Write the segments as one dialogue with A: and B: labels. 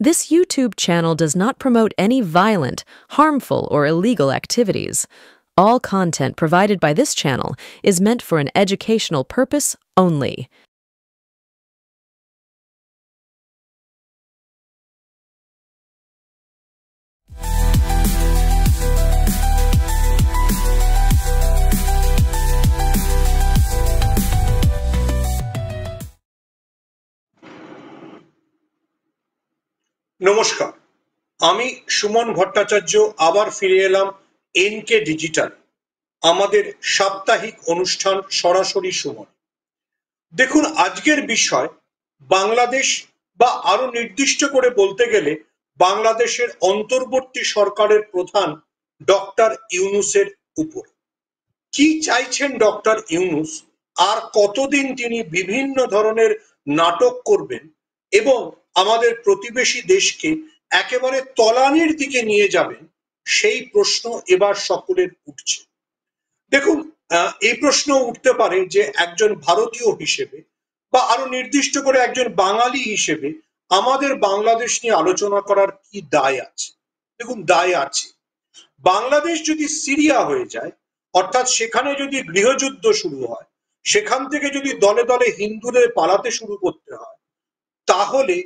A: This YouTube channel does not promote any violent, harmful, or illegal activities. All content provided by this channel is meant for an educational purpose only.
B: নমস্কার, আমি সুমন ভট্টাচার্য আবার ফিরে এলাম NK digital, আমাদের সাপ্তাহিক অনুষ্ঠান সরাসরি সুমন। দেখুন, আজকের বিষয় বাংলাদেশ, বা আরো নির্দিষ্ট করে বলতে গেলে বাংলাদেশের অন্তর্বর্তী সরকারের প্রধান ডক্টর ইউনূসের উপর। কি চাইছেন ডক্টর ইউনূস, আর কতদিন তিনি বিভিন্ন ধরনের নাটক করবেন এবং আমাদের প্রতিবেশী দেশকে একেবারে তলানির দিকে নিয়ে যাবেন, সেই প্রশ্ন এবার সকলের উঠছে। দেখুন, এই প্রশ্ন উঠতে পারে যে একজন ভারতীয় হিসেবে, বা আরো নির্দিষ্ট করে একজন বাঙালি হিসেবে আমাদের বাংলাদেশ নিয়ে আলোচনা করার কি দায় আছে। দেখুন, দায় আছে। বাংলাদেশ যদি সিরিয়া হয়ে যায়, অর্থাৎ সেখানে যদি গৃহযুদ্ধ শুরু হয়, সেখান থেকে যদি দলে দলে হিন্দুদের পালাতে শুরু করতে হয়, তাহলে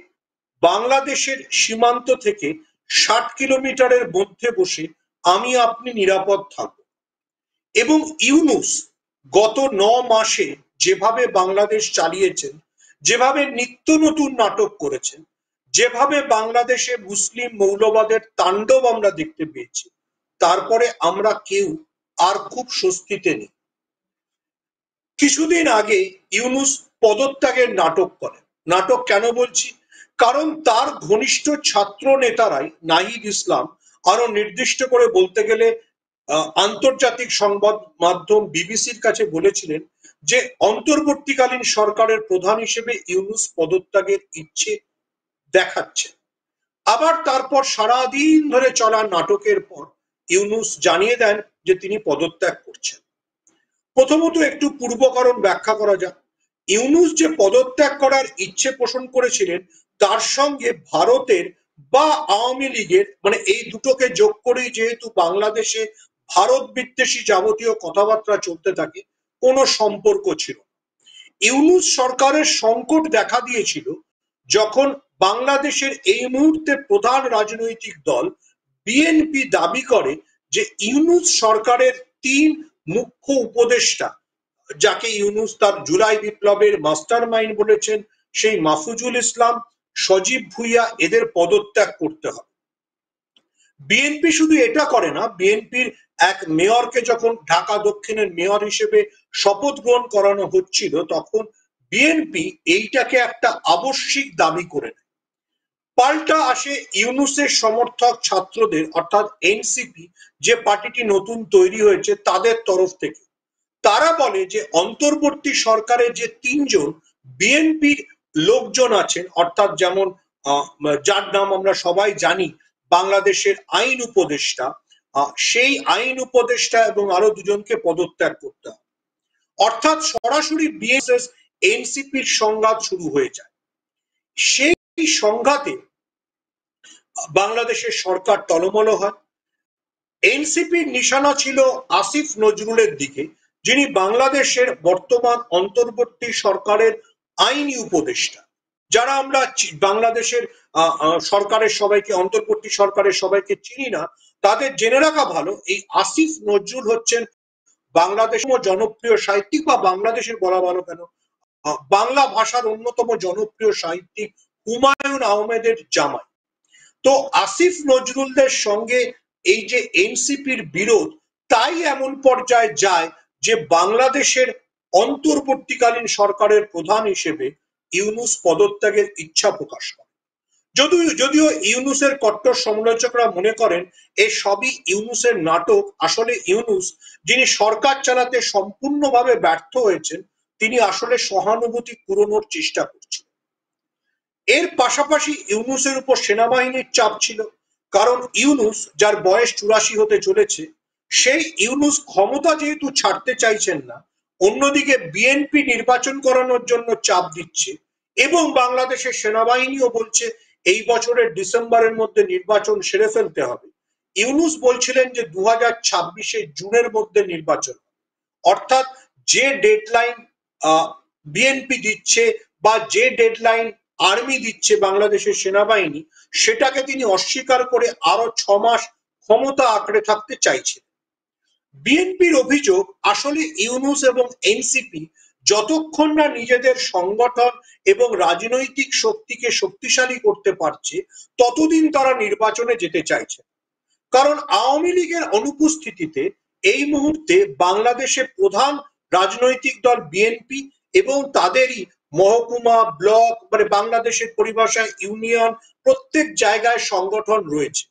B: বাংলাদেশের সীমান্ত থেকে ৬০ কিলোমিটারের মধ্যে বসে আমি আপনি নিরাপদ থাকব। এবং ইউনূস গত ৯ মাসে যেভাবে বাংলাদেশ চালিয়েছেন, যেভাবে নিত্য নতুন নাটক করেছেন, যেভাবে বাংলাদেশে মুসলিম মৌলবাদের তাণ্ডব আমরা দেখতে পেয়েছি, তারপরে আমরা কেউ আর খুব স্বস্তিতে নেই। কিছুদিন আগে ইউনূস পদত্যাগের নাটক করেন। নাটক কেন বলছি? কারণ তার ঘনিষ্ঠ ছাত্র নেতারাই, নাহিদ ইসলাম, আরো নির্দিষ্ট করে বলতে গেলে আন্তর্জাতিক সংবাদ মাধ্যম বিবিসির কাছে বলেছিলেন যে অন্তর্বর্তীকালীন সরকারের প্রধান হিসেবে ইউনূস পদত্যাগের ইচ্ছে দেখাচ্ছে। আবার তারপর সারাদিন ধরে চলা নাটকের পর ইউনূস জানিয়ে দেন যে তিনি পদত্যাগ করছেন। প্রথমত একটু পূর্বকরণ ব্যাখ্যা করা যাক। ইউনূস যে পদত্যাগ করার ইচ্ছে পোষণ করেছিলেন, তার সঙ্গে ভারতের বা আওয়ামী লীগের, মানে এই দুটোকে যোগ করেই যেহেতু বাংলাদেশে ভারত বিদ্বেষী যাবতীয় কথাবার্তা চলতে থাকে, কোনো সম্পর্ক ছিল না। ইউনূস সরকারের সংকট দেখা দিয়েছিল যখন বাংলাদেশের এই মুহূর্তে প্রধান রাজনৈতিক দল বিএনপি দাবি করে যে ইউনূস সরকারের ৩ মুখ্য উপদেষ্টা, যাকে ইউনূস তার জুলাই বিপ্লবের মাস্টার মাইন্ড বলেছেন, সেই মাহফুজুল ইসলাম, সজীব ভুইয়া, এদের পদত্যাগ করতে হবে। বিএনপি শুধু এটা করে না, বিএনপির এক মেয়রকে যখন ঢাকা দক্ষিণের মেয়র হিসেবে শপথ গ্রহণ করানো হচ্ছিল, তখন বিএনপি এইটাকে একটা আবশ্যিক দাবি করে নেয়। পাল্টা আসে ইউনূসের সমর্থক ছাত্রদের, অর্থাৎ এনসিপি, যে পার্টিটি নতুন তৈরি হয়েছে, তাদের তরফ থেকে। তারা বলে যে অন্তর্বর্তী সরকারের যে ৩ জন বিএনপির লোকজন আছেন, অর্থাৎ যেমন যার নাম আমরা সবাই জানি, বাংলাদেশের আইন উপদেষ্টা, সেই আইন উপদেষ্টা এবং আরো ২ জনকে পদত্যাগ করতে হবে। অর্থাৎ সরাসরি বিএসএস এনসিপির সংঘাত শুরু হয়ে যায়। সেই সংঘাতে বাংলাদেশের সরকার টলমল হয়। এনসিপির নিশানা ছিল আসিফ নজরুলের দিকে, যিনি বাংলাদেশের বর্তমান অন্তর্বর্তী সরকারের আইনি উপদেষ্টা। যারা আমরা বাংলাদেশের সরকারের সবাইকে, অন্তর্বর্তী সরকারের সবাইকে চিনি না, তাদের জেনে রাখা ভালো, এই আসিফ নজরুল হচ্ছেন বাংলাদেশের জনপ্রিয় সাহিত্যিক, বা বাংলাদেশের বলা ভালো কেন, বাংলা ভাষার অন্যতম জনপ্রিয় সাহিত্যিক হুমায়ুন আহমেদের জামাই। তো আসিফ নজরুলদের সঙ্গে এই যে এনসিপির বিরোধ, তাই এমন পর্যায়ে যায় যে বাংলাদেশের অন্তর্বর্তীকালীন সরকারের প্রধান হিসেবে ইউনূস পদত্যাগের ইচ্ছা প্রকাশ করে। যদিও ইউনূসের কট্টর সমালোচকরা মনে করেন এই সবই ইউনূসের নাটক। আসলে ইউনূস, যিনি সরকার চালাতে সম্পূর্ণভাবে ব্যর্থ হয়েছেন, তিনি আসলে সহানুভূতি কুড়োনোর চেষ্টা করছেন। এর পাশাপাশি ইউনূসের উপর সেনাবাহিনীর চাপ ছিল, কারণ ইউনূস, যার বয়স ৮৪ হতে চলেছে, সেই ইউনূস ক্ষমতা যেহেতু ছাড়তে চাইছেন না, অন্যদিকে বিএনপি নির্বাচন করানোর জন্য চাপ দিচ্ছে, এবং বাংলাদেশের সেনাবাহিনীও বলছে এই বছরের ডিসেম্বরের মধ্যে নির্বাচন সেরে ফেলতে হবে। ইউনূস বলছিলেন যে 2026 জুনের মধ্যে নির্বাচন, অর্থাৎ যে ডেডলাইন বিএনপি দিচ্ছে বা যে ডেডলাইন আর্মি দিচ্ছে বাংলাদেশের সেনাবাহিনী, সেটাকে তিনি অস্বীকার করে আরো 6 মাস ক্ষমতা আঁকড়ে থাকতে চাইছেন। বিএনপির অভিযোগ, আসলে ইউনূস এবং এনসিপি যতক্ষণ না নিজেদের সংগঠন এবং রাজনৈতিক শক্তিকে শক্তিশালী করতে পারছে ততদিন তারা নির্বাচনে যেতে চাইছে। কারণ আওয়ামী লীগের অনুপস্থিতিতে এই মুহূর্তে বাংলাদেশে প্রধান রাজনৈতিক দল বিএনপি এবং তাদেরই মহকুমা, ব্লক, মানে বাংলাদেশের পরিভাষায় ইউনিয়ন, প্রত্যেক জায়গায় সংগঠন রয়েছে।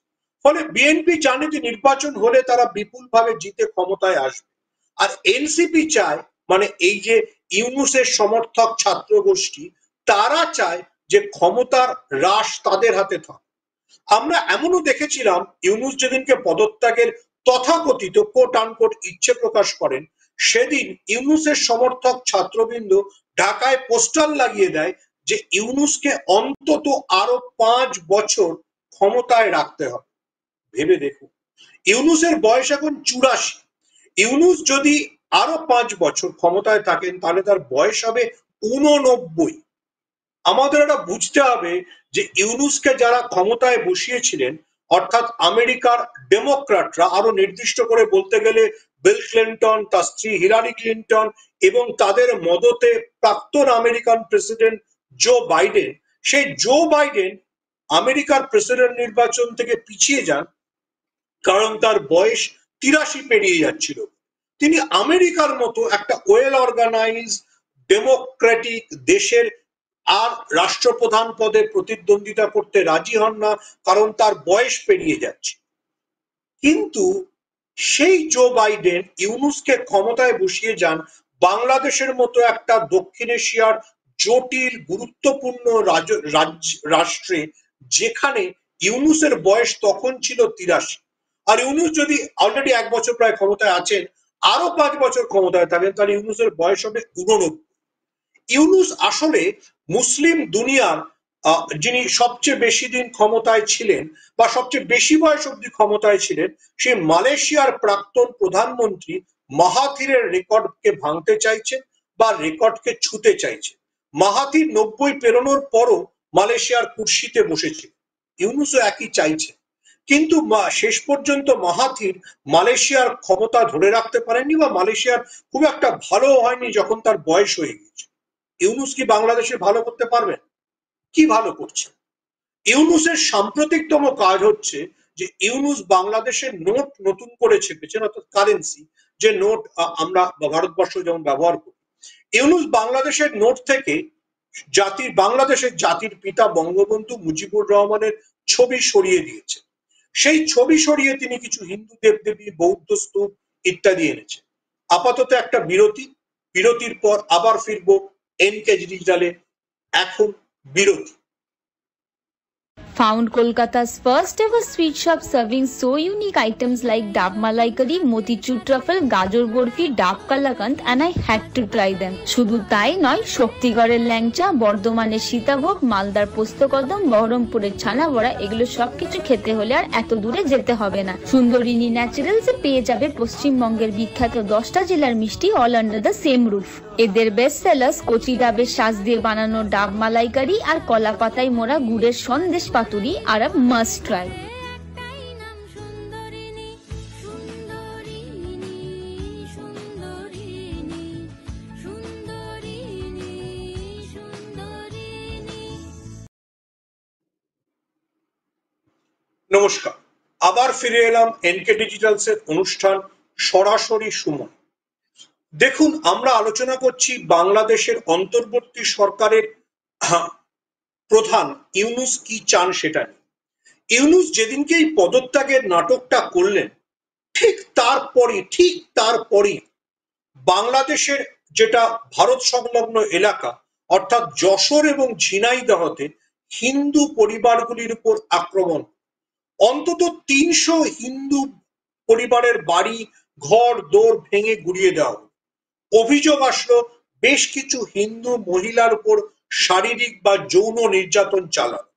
B: ফলে বিএনপি জানে যে নির্বাচন হলে তারা বিপুলভাবে জিতে ক্ষমতায় আসবে। আর এনসিপি চায়, মানে এই যে ইউনূসের সমর্থক ছাত্র গোষ্ঠী, তারা চায় যে ক্ষমতার হ্রাস তাদের হাতে থাকে। আমরা এমনও দেখেছিলাম, ইউনূস যেদিনকে পদত্যাগের তথাকথিত কোট আনকোট ইচ্ছে প্রকাশ করেন, সেদিন ইউনূসের সমর্থক ছাত্রবৃন্দ ঢাকায় পোস্টার লাগিয়ে দেয় যে ইউনূসকে অন্তত আরো 5 বছর ক্ষমতায় রাখতে হবে। ভেবে দেখুন, ইউনূসের বয়স এখন 84। ইউনূস যদি আরো 5 বছর ক্ষমতায় থাকেন তাহলে তার বয়স হবে 89। আমাদের এটা বুঝতে হবে যে ইউনূসকে যারা ক্ষমতায় বসিয়েছিলেন, অর্থাৎ আমেরিকার ডেমোক্র্যাটরা, আরো নির্দিষ্ট করে বলতে গেলে বিল ক্লিন্টন, তার স্ত্রী হিলারি ক্লিন্টন এবং তাদের মদতে প্রাক্তন আমেরিকান প্রেসিডেন্ট জো বাইডেন, সেই জো বাইডেন আমেরিকার প্রেসিডেন্ট নির্বাচন থেকে পিছিয়ে যান কারণ তার বয়স 83 পেরিয়ে যাচ্ছিল। তিনি আমেরিকার মতো একটা ওয়েল অর্গানাইজ ডেমোক্রেটিক দেশের আর রাষ্ট্রপ্রধান পদে প্রতিদ্বন্দ্বিতা করতে রাজি হন না, কারণ তার বয়স পেরিয়ে যাচ্ছে। কিন্তু সেই জো বাইডেন ইউনূসকে ক্ষমতায় বসিয়ে যান বাংলাদেশের মতো একটা দক্ষিণ এশিয়ার জটিল গুরুত্বপূর্ণ রাষ্ট্রে, যেখানে ইউনূসের বয়স তখন ছিল 83। আর ইউনূস যদি অলরেডি 1 বছর প্রায় ক্ষমতায় আছেন, আরো 5 বছর ক্ষমতায় থাকেন, তাহলে ইউনূসের বয়স হবে 89। ইউনূস আসলে মুসলিম দুনিয়ার যিনি সবচেয়ে বেশি দিন ক্ষমতায় ছিলেন বা সবচেয়ে বেশি বয়স অব্দি ক্ষমতায় ছিলেন, সেই মালয়েশিয়ার প্রাক্তন প্রধানমন্ত্রী মাহাথিরের রেকর্ডকে ভাঙতে চাইছেন বা রেকর্ডকে ছুঁতে চাইছেন। মাহাথির 90 পেরোনোর পরও মালয়েশিয়ার কুর্সিতে বসেছিল, ইউনূসও একই চাইছে। কিন্তু শেষ পর্যন্ত মাহাথির মালয়েশিয়ার ক্ষমতা ধরে রাখতে পারেননি বা মালয়েশিয়ার খুব একটা ভালো হয়নি যখন তার বয়স হয়ে গেছে। ইউনূস কি বাংলাদেশে ভালো করতে পারবেন? কি ভালো করছে? ইউনূসের সাম্প্রতিকতম কাজ হচ্ছে যে ইউনূস বাংলাদেশের নোট নতুন করে ছেপেছেন, অর্থাৎ কারেন্সি, যে নোট আমরা ভারতবর্ষ যেমন ব্যবহার করি। ইউনূস বাংলাদেশের নোট থেকে বাংলাদেশের জাতির পিতা বঙ্গবন্ধু মুজিবুর রহমানের ছবি সরিয়ে দিয়েছে। সেই ছবি সরিয়ে তিনি কিছু হিন্দু দেবদেবী, বৌদ্ধ স্তূপ ইত্যাদি এনেছে। আপাতত একটা বিরতির পর আবার ফিরবো এনকে ডিজিটালে। এখন বিরতি।
C: Found Kolkata's first ever sweet shop serving so unique items like Dab Malai Curry, Motichur Truffle, Gajor Borfi, Dab Kalakand, and I had to try them. শুধু তাই নয়, শক্তিগড়ের ল্যাংচা, বর্ধমানের সীতাভোগ, মালদার পোস্তকদম, বহরমপুরের ছানা বড়া, এগুলো সবকিছু খেতে হলে আর এত দূরে যেতে হবে না। সুন্দরিনী ন্যাচারালসে পেয়ে যাবে পশ্চিমবঙ্গের বিখ্যাত 10টা জেলার মিষ্টি all under the same roof. এদের বেস্ট সেলার্স কচি ডাবের শাঁস দিয়ে বানানো ডাব মালাইকারি আর কলা পাতায় মোড়া গুড়ের সন্দেশ পাতুরি আর আ মাস্ট ট্রাই।
B: নমস্কার, আবার ফিরে এলাম এনকে ডিজিটালসের অনুষ্ঠান সরাসরি সুমন। দেখুন, আমরা আলোচনা করছি বাংলাদেশের অন্তর্বর্তী সরকারের প্রধান ইউনূস কি চান সেটা নিয়ে। ইউনূস যেদিনকে এই পদত্যাগের নাটকটা করলেন, ঠিক তারপরই বাংলাদেশের যেটা ভারত সংলগ্ন এলাকা, অর্থাৎ যশোর এবং ঝিনাইদহতে হিন্দু পরিবারগুলির উপর আক্রমণ। অন্তত 300 হিন্দু পরিবারের বাড়ি ঘর দোর ভেঙে গুড়িয়ে দেওয়া। অভিযোগ আসলো বেশ কিছু হিন্দু মহিলার উপর শারীরিক বা যৌন নির্যাতন চালানো।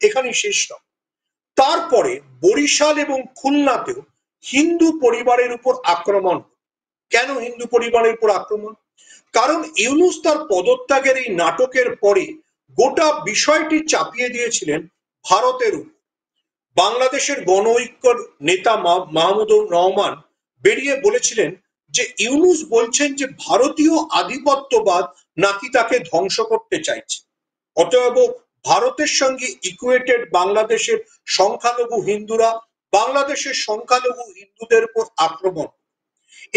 B: এখানেই শেষ নয়। তারপরে বরিশাল এবং খুলনাতেও হিন্দু পরিবারের উপর আক্রমণ। কেন হিন্দু পরিবারের উপর আক্রমণ? কারণ ইউনূস তার পদত্যাগের এই নাটকের পরে গোটা বিষয়টি চাপিয়ে দিয়েছিলেন ভারতের উপর। বাংলাদেশের গণ ঐক্যর নেতা মাহমুদুর রহমান বেরিয়ে বলেছিলেন যে ইউনূস বলছেন যে ভারতীয় আধিপত্যবাদ নাকি তাকে ধ্বংস করতে চাইছে, অতএব ভারতের সঙ্গে ইকুয়েটেড বাংলাদেশের সংখ্যালঘু হিন্দুরা বাংলাদেশের সংখ্যালঘু হিন্দুদের উপর আক্রমণ।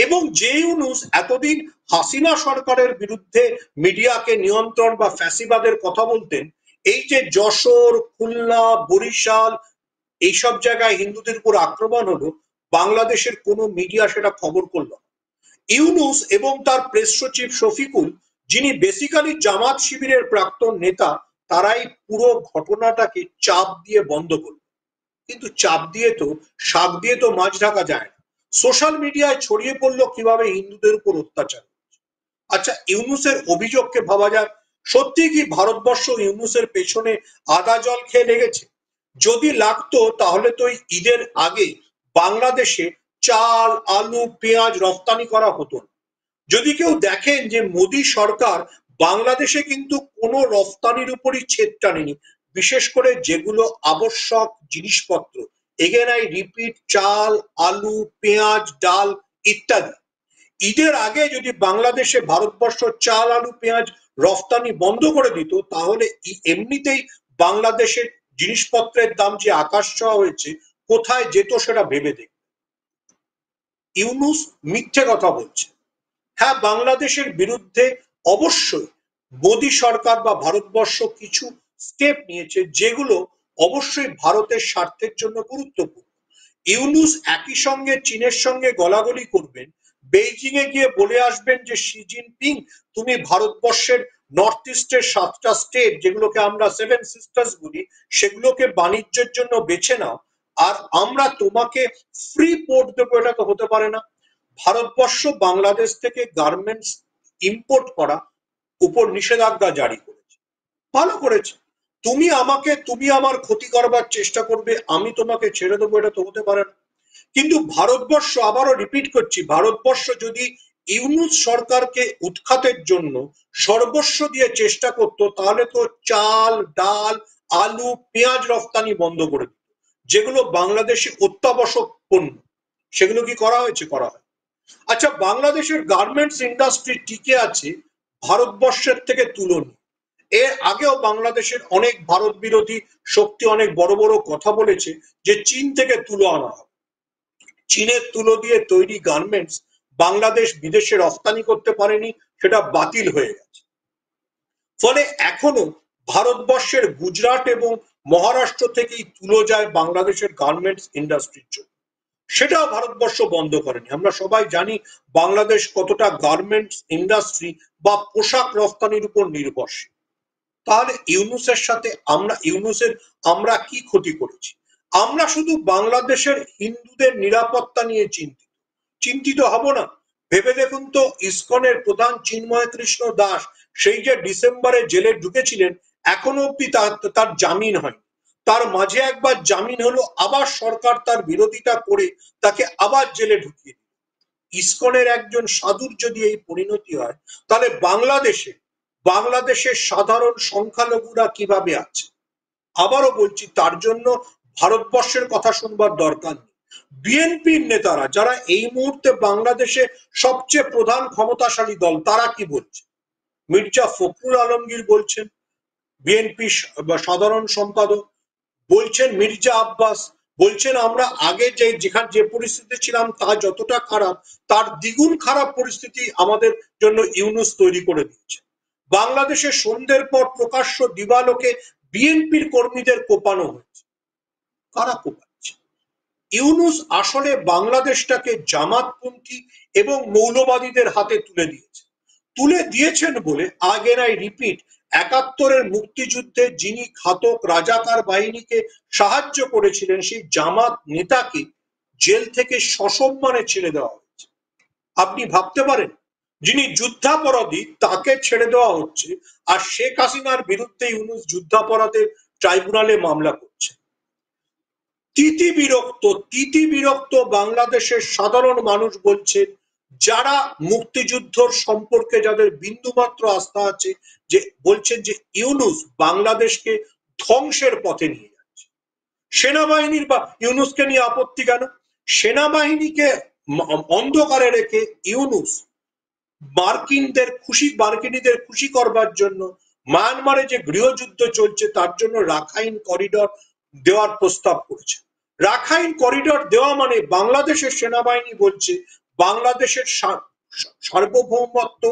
B: এবং যে ইউনূস এতদিন হাসিনা সরকারের বিরুদ্ধে মিডিয়াকে নিয়ন্ত্রণ বা ফ্যাসিবাদের কথা বলতেন, এই যে যশোর, খুলনা, বরিশাল এইসব জায়গায় হিন্দুদের উপর আক্রমণ হলো, বাংলাদেশের কোনো মিডিয়া সেটা খবর করল না। ইউনূস এবং তার প্রেস সচিব শফিকুল, যিনি বেসিক্যালি জামাত শিবিরের প্রাক্তন নেতা, তারাই পুরো ঘটনাটাকে চাপ দিয়ে বন্ধ করল। কিন্তু চাপ দিয়ে তো, শাক দিয়ে তো মাছ ঢাকা যায় না। সোশ্যাল মিডিয়ায় ছড়িয়ে পড়লো কিভাবে হিন্দুদের উপর অত্যাচার। আচ্ছা, ইউনূসের অভিযোগকে ভাবা যাক, সত্যি কি ভারতবর্ষ ইউনূসের পেছনে আদা জল খেয়ে লেগেছে? যদি লাগতো তাহলে তো ঈদের আগে বাংলাদেশে চাল, আলু, পেঁয়াজ রফতানি করা হতো না। যদি কেউ দেখেন যে মোদী সরকার বাংলাদেশে কিন্তু কোনো রফতানির উপরই ছেদ টানেনি, বিশেষ করে যেগুলো আবশ্যক জিনিসপত্র, এগেন আই রিপিট, চাল, আলু, পেঁয়াজ, ডাল ইত্যাদি, ঈদের আগে যদি বাংলাদেশে ভারতবর্ষ চাল, আলু, পেঁয়াজ রফতানি বন্ধ করে দিত, তাহলে এমনিতেই বাংলাদেশের জিনিসপত্রের দাম যে আকাশ ছোঁয়া হয়েছে, কোথায় যেত সেটা ভেবে দেখ। ইউনূস মিথ্যে কথা বলছে। হ্যাঁ, বাংলাদেশের বিরুদ্ধে অবশ্যই মোদী সরকার বা ভারতবর্ষ কিছু স্টেপ নিয়েছে, যেগুলো অবশ্যই ভারতের স্বার্থের জন্য গুরুত্বপূর্ণ। ইউনূস একই সঙ্গে চীনের সঙ্গে গলাগলি করবেন, বেইজিং এ গিয়ে বলে আসবেন যে শি জিনপিং, তুমি ভারতবর্ষের নর্থ ইস্টের 7টা স্টেট, যেগুলোকে আমরা 7 সিস্টার্স বলি, সেগুলোকে বাণিজ্যের জন্য বেছে নাও, আর আমরা তোমাকে ফ্রি পোর্ট দেবো। এটা তো হতে পারে না। ভারতবর্ষ বাংলাদেশ থেকে গার্মেন্টস ইম্পোর্ট করা উপর নিষেধাজ্ঞা জারি করেছে, ভালো করেছে। তুমি আমার ক্ষতি করবার চেষ্টা করবে, আমি তোমাকে ছেড়ে দেবো, এটা তো হতে পারে না। কিন্তু ভারতবর্ষ, আবারও রিপিট করছি, ভারতবর্ষ যদি ইউনূস সরকারকে উৎখাতের জন্য সর্বস্ব দিয়ে চেষ্টা করত, তাহলে তো চাল, ডাল, আলু, পেঁয়াজ রফতানি বন্ধ করে দিত, যেগুলো বাংলাদেশে অত্যাবশ্যক পণ্য। সেগুলো কি করা হয়েছে? করা হয়। আচ্ছা, বাংলাদেশের গার্মেন্টস ইন্ডাস্ট্রি টিকে আছে ভারতবর্ষের থেকে তুলনীয়। এর আগেও বাংলাদেশের অনেক ভারত বিরোধী শক্তি অনেক বড় বড় কথা বলেছে যে চীন থেকে তুলো আনা হবে। চীনের তুলো দিয়ে তৈরি গার্মেন্টস বাংলাদেশ বিদেশে রফতানি করতে পারেনি, সেটা বাতিল হয়ে গেছে। ফলে এখনো ভারতবর্ষের গুজরাট এবং মহারাষ্ট্র থেকেই তুলো যায় বাংলাদেশের গার্মেন্টস ইন্ডাস্ট্রির জন্য, সেটাও ভারতবর্ষ বন্ধ করেনি। আমরা সবাই জানি বাংলাদেশ কতটা গার্মেন্টস ইন্ডাস্ট্রি বা পোশাক রফতানির উপর নির্ভরশীল। তাহলে ইউনূসের আমরা কি ক্ষতি করেছি? আমরা শুধু বাংলাদেশের হিন্দুদের নিরাপত্তা নিয়ে চিন্তিত হব না। ভেবে দেখুন তো, ইসকনের প্রধান চিন্ময় কৃষ্ণ দাস, সেই যে ডিসেম্বরে জেলে ঢুকেছিলেন, এখনো অব্দি তার জামিন হয়। তার মাঝে একবার জামিন হলো, আবার সরকার তার বিরোধিতা করে তাকে আবার জেলে ঢুকিয়ে দিল। ইসকনের একজন সাধুর যদি এই পরিণতি হয়, তাহলে বাংলাদেশের সাধারণ সংখ্যালঘুরা কিভাবে আছে? আবারও বলছি, তার জন্য ভারতবর্ষের কথা শুনবার দরকার নেই। বিএনপির নেতারা, যারা এই মুহূর্তে বাংলাদেশে সবচেয়ে প্রধান ক্ষমতাশালী দল, তারা কি বলছে? মির্জা ফখরুল আলমগীর বলছেন, বিএনপি সাধারণ সম্পাদক বলছেন, মির্জা আব্বাস বলছেন, আমরা আগে যে পরিস্থিতি ছিলাম তা যতটা খারাপ, তার দ্বিগুণ খারাপ পরিস্থিতি আমাদের জন্য ইউনূস তৈরি করে দিয়েছে। বাংলাদেশে সন্ধ্যের পর প্রকাশ্য দিবালোকে বিএনপির কর্মীদের কোপানো হয়েছে। কারা কোপাচ্ছে? ইউনূস আসলে বাংলাদেশটাকে জামাতপন্থী এবং মৌলবাদীদের হাতে তুলে দিয়েছেন বলে, আগের আই রিপিট, ৭১-এর মুক্তিযুদ্ধে যিনি ঘাতক রাজাকার বাহিনীকে সাহায্য করেছিলেন, সেই জামাত নেতাকে জেল থেকে সসম্মানে ছেড়ে দেওয়া হয়েছে। আপনি ভাবতে পারেন, যিনি যুদ্ধাপরাধী তাকে ছেড়ে দেওয়া হচ্ছে, আর শেখ হাসিনার বিরুদ্ধে ইউনূস যুদ্ধাপরাধের ট্রাইব্যুনালে মামলা করছে। তিতি বিরক্ত বাংলাদেশের সাধারণ মানুষ বলছেন, যারা মুক্তিযুদ্ধর সম্পর্কে যাদের বিন্দুমাত্র আস্থা আছে, যে বলছেন যে ইউনূস বাংলাদেশকে ধ্বংসের পথে নিয়ে যাচ্ছে। সেনাবাহিনীর বা ইউনূসকে নিয়ে আপত্তি কেন? সেনাবাহিনীকে অন্ধকারে রেখে ইউনূস মার্কিনীদের খুশি করবার জন্য মায়ানমারে যে গৃহযুদ্ধ চলছে তার জন্য রাখাইন করিডর দেওয়ার প্রস্তাব করেছে। রাখাইন করিডর দেওয়া মানে বাংলাদেশের সেনাবাহিনী বলছে বাংলাদেশের সার্বভৌমত্ব,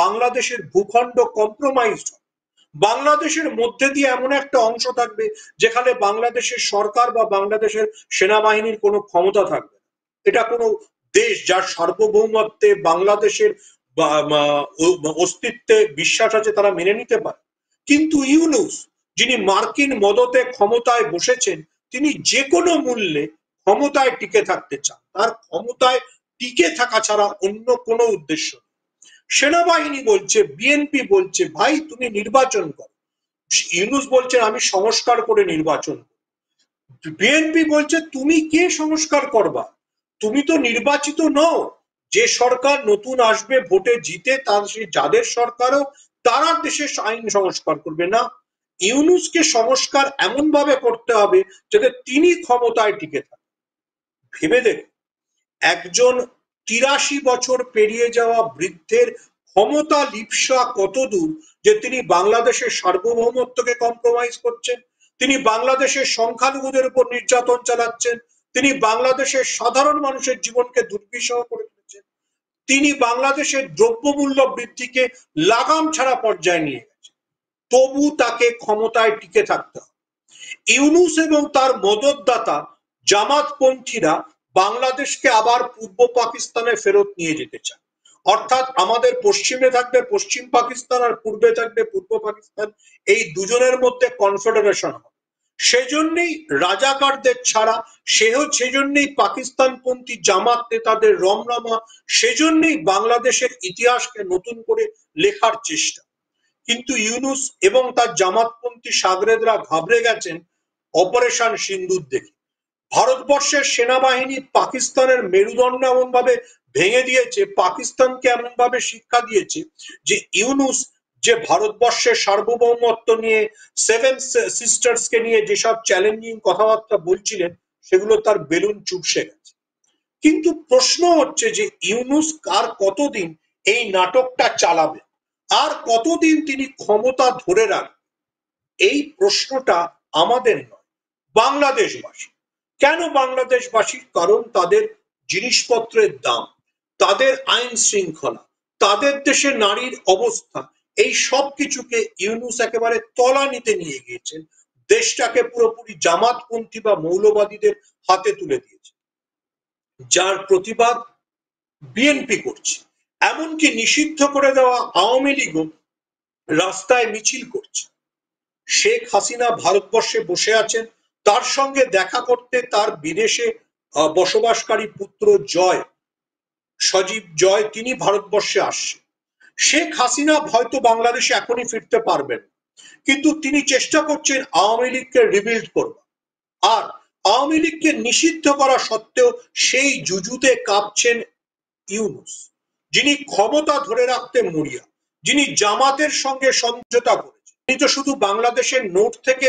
B: বাংলাদেশের ভূখণ্ড কম্প্রোমাইজড, বাংলাদেশের মধ্যে দিয়ে এমন একটা অংশ থাকবে যেখানে বাংলাদেশের সরকার বা বাংলাদেশের সেনাবাহিনীর কোনো ক্ষমতা থাকবে না। এটা কোনো দেশ যার সার্বভৌমত্বে বাংলাদেশের অস্তিত্বে বিশ্বাস আছে তারা মেনে নিতে পারে। কিন্তু ইউনূস, যিনি মার্কিন মদতে ক্ষমতায় বসেছেন, তিনি যে কোনো মূল্যে ক্ষমতায় টিকে থাকতে চান। তার ক্ষমতায় টিকে থাকা ছাড়া অন্য কোনো উদ্দেশ্য নেই। সেনাবাহিনী বলছে, বিএনপি বলছে, ভাই তুমি নির্বাচন করো। ইউনূস বলছেন আমি সংস্কার করে নির্বাচন করব। বিএনপি বলছে তুমি কে সংস্কার করবা? তুমি তো নির্বাচিত নও। যে সরকার নতুন আসবে ভোটে জিতে, তার যাদের সরকারও তারা দেশের আইন সংস্কার করবে না। ইউনূসকে সংস্কার এমন ভাবে করতে হবে যাতে তিনি ক্ষমতায় টিকে থাকেন। ভেবে দেখুন, একজন ৮৩ বছর পেরিয়ে যাওয়া বৃদ্ধের ক্ষমতা লিপ্সা কত দূর যে তিনি বাংলাদেশের সার্বভৌমত্বকে কম্প্রোমাইজ করছেন, তিনি বাংলাদেশের সংখ্যালঘুদের উপর নির্যাতন চালাচ্ছেন, তিনি বাংলাদেশের সাধারণ মানুষের জীবনকে দুর্বিষহ করে তুলেছেন, তিনি বাংলাদেশের দ্রব্যমূল্য বৃদ্ধিকে লাগাম ছাড়া পর্যায়ে নিয়ে গেছেন। তবু তাকে ক্ষমতায় টিকে থাকতে হবে। ইউনূস এবং তার মদতদাতা জামাতপন্থীরা বাংলাদেশকে আবার পূর্ব পাকিস্তানে ফেরত নিয়ে যেতে চায়। অর্থাৎ আমাদের পশ্চিমে থাকবে পশ্চিম পাকিস্তান আর পূর্বে থাকবে পূর্ব পাকিস্তান, এই দুজনের মধ্যে কনফেডারেশন হবে। সেজন্যই রাজাকারদের ছাড়া, সেজন্যই পাকিস্তানপন্থী জামাত নেতাদের রমরমা, সেজন্যই বাংলাদেশের ইতিহাসকে নতুন করে লেখার চেষ্টা। কিন্তু ইউনূস এবং তার জামাতপন্থী সাগরেদরা ঘাবড়ে গেছেন অপারেশন সিন্দুর দেখে। ভারতবর্ষের সেনাবাহিনী পাকিস্তানের মেরুদণ্ড এমন ভাবে ভেঙে দিয়েছে, পাকিস্তানকে এমন ভাবে শিক্ষা দিয়েছে যে ইউনূস যে ভারতবর্ষের সার্বভৌমত্ব নিয়ে, সেভেন সিস্টার্সকে নিয়ে যেসব চ্যালেঞ্জিং কথাবার্তা বলছিলেন, সেগুলো তার বেলুন চুপসে গেছে। কিন্তু প্রশ্ন হচ্ছে যে ইউনূস আর কতদিন এই নাটকটা চালাবে, আর কতদিন তিনি ক্ষমতা ধরে রাখবেন? এই প্রশ্নটা আমাদের নয়, বাংলাদেশবাসী। কেন বাংলাদেশবাসী? কারণ তাদের জিনিসপত্রের দাম, তাদের আইন শৃঙ্খলা, তাদের দেশে নারীর অবস্থা, এই সব কিছুকে ইউনূস একেবারে তলানিতে নিয়ে গিয়েছেন। দেশটাকে পুরোপুরি জামাতপন্থী বা মৌলবাদীদের হাতে তুলে দিয়েছে, যার প্রতিবাদ বিএনপি করছে। এমনকি নিষিদ্ধ করে দেওয়া আওয়ামী লীগও রাস্তায় মিছিল করছে। শেখ হাসিনা ভারতবর্ষে বসে আছেন, তার সঙ্গে দেখা করতে তার বিদেশে বসবাসকারী পুত্র সজীব জয়, তিনি ভারতবর্ষে আসছে। শেখ হাসিনা হয়তো বাংলাদেশে এখনই ফিরতে পারবেন, কিন্তু তিনি চেষ্টা করছেন আওয়ামী লীগকে রিবিল্ড করবার। আর আওয়ামী লীগকে নিষিদ্ধ করা সত্ত্বেও সেই জুজুতে কাঁপছেন ইউনূস, যিনি ক্ষমতা ধরে রাখতে মরিয়া, যিনি জামাতের সঙ্গে সমঝোতা করেছেন। তিনি তো শুধু বাংলাদেশের নোট থেকে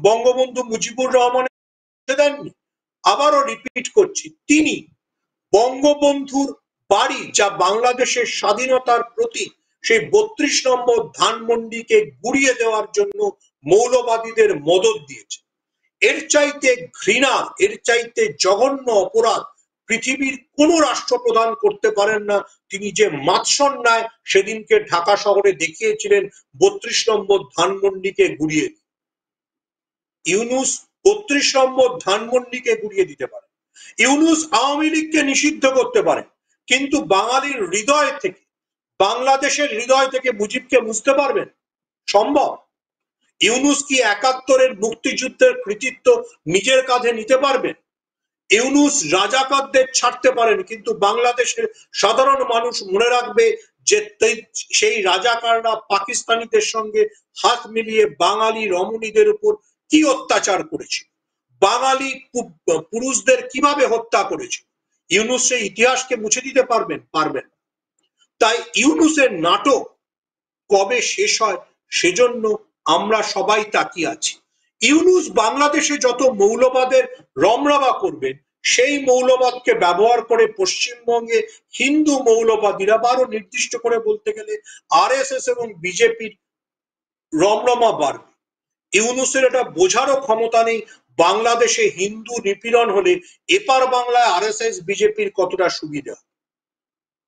B: বঙ্গবন্ধু মুজিবুর রহমানের দেননি, আবারও রিপিট করছি, তিনি বঙ্গবন্ধুর বাড়ি, যা বাংলাদেশের স্বাধীনতার প্রতীক, সেই ৩২ নম্বর ধানমন্ডিকে গুড়িয়ে দেওয়ার জন্য মৌলবাদীদের মদত দিয়েছে। এর চাইতে ঘৃণা, এর চাইতে জঘন্য অপরাধ পৃথিবীর কোন রাষ্ট্রপ্রধান করতে পারেন না। তিনি যে মাৎসন্যায় সেদিনকে ঢাকা শহরে দেখিয়েছিলেন ৩২ নম্বর ধানমন্ডিকে গুড়িয়ে দিয়ে। ইউনূস ৩২ নম্বর ধানমন্ডিকে গুড়িয়ে দিতে পারে, ইউনূস আওয়ামী লীগকে নিষিদ্ধ করতে পারে, কিন্তু বাঙালির হৃদয় থেকে, বাংলাদেশের হৃদয় থেকে মুজিবকে মুছতে পারবেন? সম্ভব? ইউনূস কি ৭১-এর মুক্তিযুদ্ধের কৃতিত্ব নিজের কাঁধে নিতে পারবেন? ইউনূস রাজাকারদের ছাড়তে পারেন, কিন্তু বাংলাদেশের সাধারণ মানুষ মনে রাখবে যে সেই রাজাকাররা পাকিস্তানিদের সঙ্গে হাত মিলিয়ে বাঙালি রমণীদের উপর কি অত্যাচার করেছে, বাঙালি পুরুষদের কিভাবে হত্যা করেছে। ইউনূস সেই ইতিহাসকে মুছে দিতে পারবেন? পারবেন। তাই ইউনূসের নাটক কবে শেষ হয় সেজন্য আমরা সবাই তাকিয়ে আছি। ইউনূস বাংলাদেশে যত মৌলবাদের রমরমা করবেন, সেই মৌলবাদকে ব্যবহার করে পশ্চিমবঙ্গে হিন্দু মৌলবাদীরা বা আরো নির্দিষ্ট করে বলতে গেলে আরএসএস এবং বিজেপির রমরমা বাড়বে। ইউনূসের এটা বোঝারও ক্ষমতা নেই বাংলাদেশে হিন্দু নিপীড়ন হলে এপার বাংলায় আরএসএস বিজেপির কতটা সুবিধা।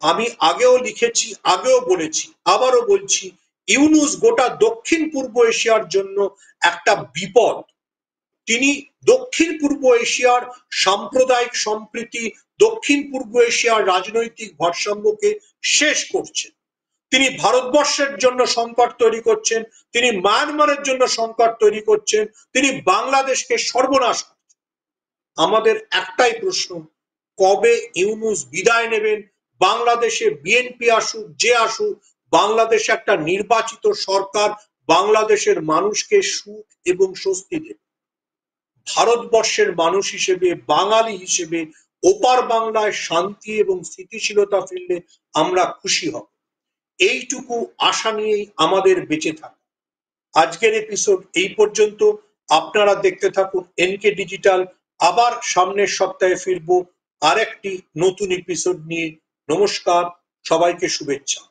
B: আমি আগেও লিখেছি, আগেও বলেছি, আবারও বলছি, ইউনূস গোটা দক্ষিণ পূর্ব এশিয়ার জন্য একটা বিপদ। তিনি দক্ষিণ পূর্ব এশিয়ার সাম্প্রদায়িক সম্প্রীতি, দক্ষিণ পূর্ব এশিয়ার রাজনৈতিক ভারসাম্যকে শেষ করছেন। তিনি ভারতবর্ষের জন্য সংকট তৈরি করছেন, তিনি মায়ানমারের জন্য সংকট তৈরি করছেন, তিনি বাংলাদেশকে সর্বনাশ করছেন। আমাদের একটাই প্রশ্ন, কবে ইউনূস বিদায় নেবেন? বাংলাদেশে বিএনপি আসুক, যে আসুক, বাংলাদেশে একটা নির্বাচিত সরকার বাংলাদেশের মানুষকে সুখ এবং স্বস্তি দেবে। ভারতবর্ষের মানুষ হিসেবে, বাঙালি হিসেবে ওপার বাংলায় শান্তি এবং স্থিতিশীলতা ফিরলে আমরা খুশি হব। এইটুকু আশা নিয়েই আমাদের বেঁচে থাকা। আজকের এপিসোড এই পর্যন্ত। আপনারা দেখতে থাকুন এনকে ডিজিটাল। আবার সামনের সপ্তাহে ফিরবো আরেকটি নতুন এপিসোড নিয়ে। নমস্কার, সবাইকে শুভেচ্ছা।